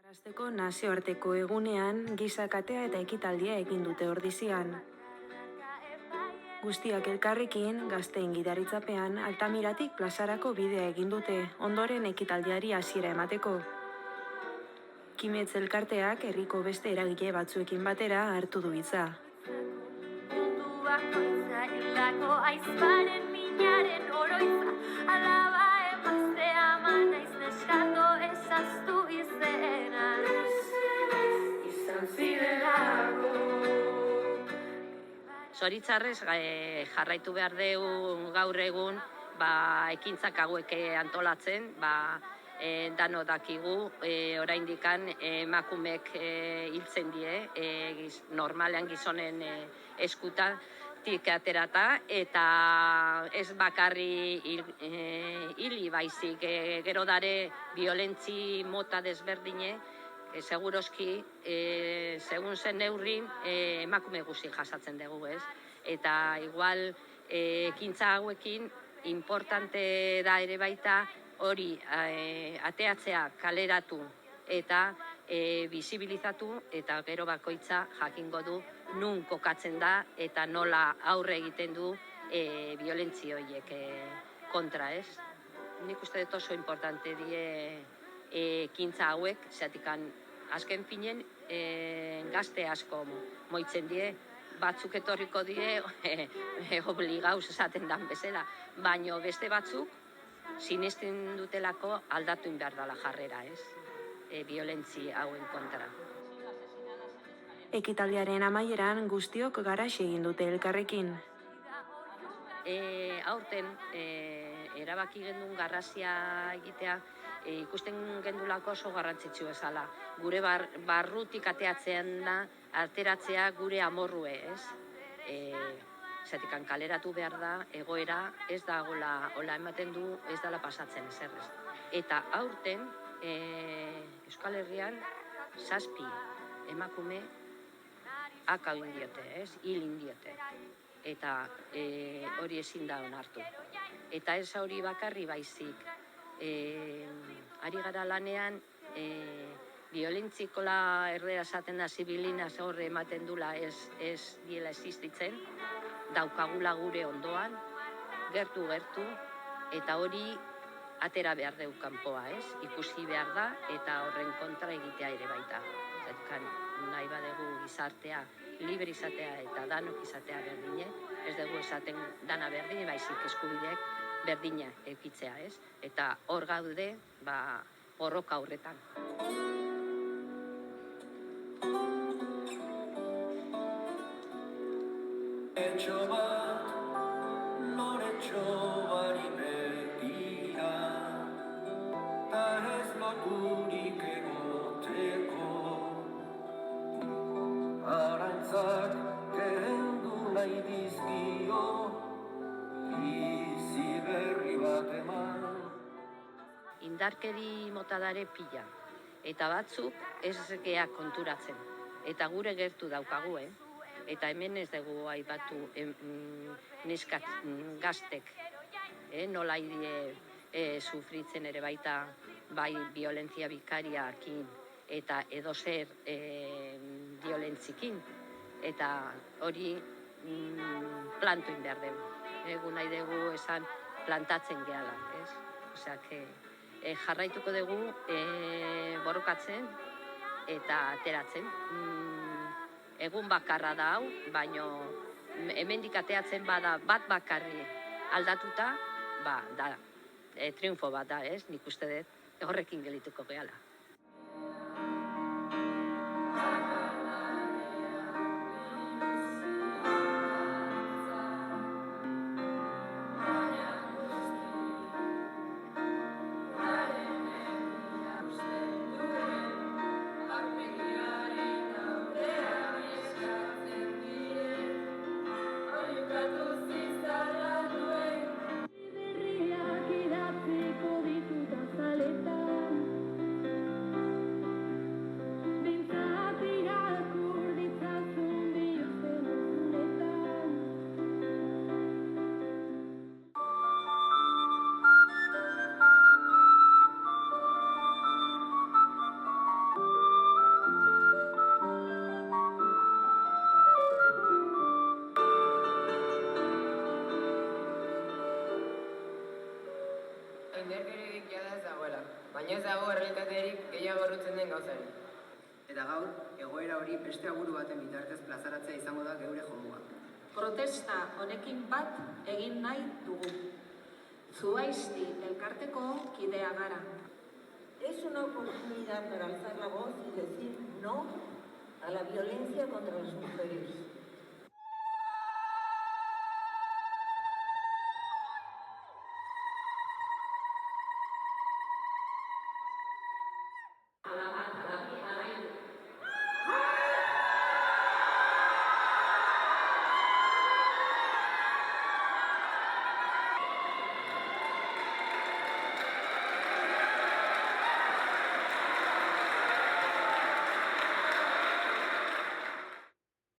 Gazteko nazioarteko egunean giza katea eta ekitaldia egin dute Ordizian. Guztiak elkarrekin gazteen gidaritzapean Altamiratik plazarako bidea egin dute, ondoren ekitaldiari hasiera emateko. Kimetz elkarteak herriko beste eragile batzuekin batera hartu du hitza. Zoritzarrez jarraitu behar dugu gaur egun ekintzak hauek antolatzen, dano dakigu, oraindikan emakumeek hiltzen die, normalean gizonen eskutatik aterata, eta ez bakarri hili baizik, gero dare violentzi mota desberdine, seguroski, segun zen neurrin, emakume guzti jasatzen dugu, ez? Eta igual, ekintza hauekin, importante da ere baita hori ateatzea kaleratu eta bisibilizatu eta gero bakoitza jakingo du nun kokatzen da eta nola aurre egiten du violentzi horiek kontra, ez? Nik uste dut oso importante die ekintza hauek, zatikan azken finen gazte asko moitzen die, batzuk etorriko die obligauz esaten dan bezala, baino beste batzuk sinesten dutelako aldatu behar dela jarrera, ez? Violentzi hauen kontra. Ekitaldiaren amaieran guztiok garaxe egin dute elkarrekin. Aurten erabaki gendun garrazia egitea, ikusten gendulako oso garrantzitsu ezala. Gure barrutik ateratzea gure amorrue, ez? Zatikan kaleratu behar da, egoera ez da hola ematen du, ez dela pasatzen ezerrez. Eta aurten, Euskal Herrian, 7 emakume akau indiote, ez? Hil indiote. Eta hori ezin da onartu. Eta ez hori bakarri baizik, ari gara lanean, violentzikola errea esaten da zibilina horre ematen dula ez diela existitzen, daukagula gure ondoan, gertu, eta hori atera behar deu kanpoa, ez? Ikusi behar da eta horren kontra egitea ere baita. Zerkan nahi badegu gizartea, libre izatea eta danok izatea berdine, ez dugu esaten dana berdine, baizik eskubideek berdina eukitzea, ez? Eta hor gaude, borroka horretan. Etxo bat, loretxo bari begira, ta ez loturik egoteko. Arantzak kendu nahi dizkio, bizi berri bat eman. Indarkeri mota dare pila, eta batzuk ez gea konturatzen, eta gure gertu daukagu, Eta hemen ez dugu aipatu neskat gaztek, nola idie sufritzen ere baita bai violentzia bikariakin eta edozer violentzikin. Eta hori plantuin behar dugu. Egun nahi dugu esan plantatzen gehala, ez? Osea, jarraituko dugu borrokatzen eta ateratzen. Egun bakarra da hau, baino hemendik ateatzen bada bat bakarri aldatuta, da triunfo bat da, ez? Nik uste dut horrekin gelituko gehala. Inoiz dago errealitaterik gehiago urrutzen den gauzari. Eta gaur, egoera hori beste aburu baten bitartez plazaratzea izango da geure jomuga. Protesta honekin bat egin nahi dugu. Zuhaizti elkarteko kidea gara. Es una oportunidad para alzar la voz y decir no a la violencia contra las mujeres.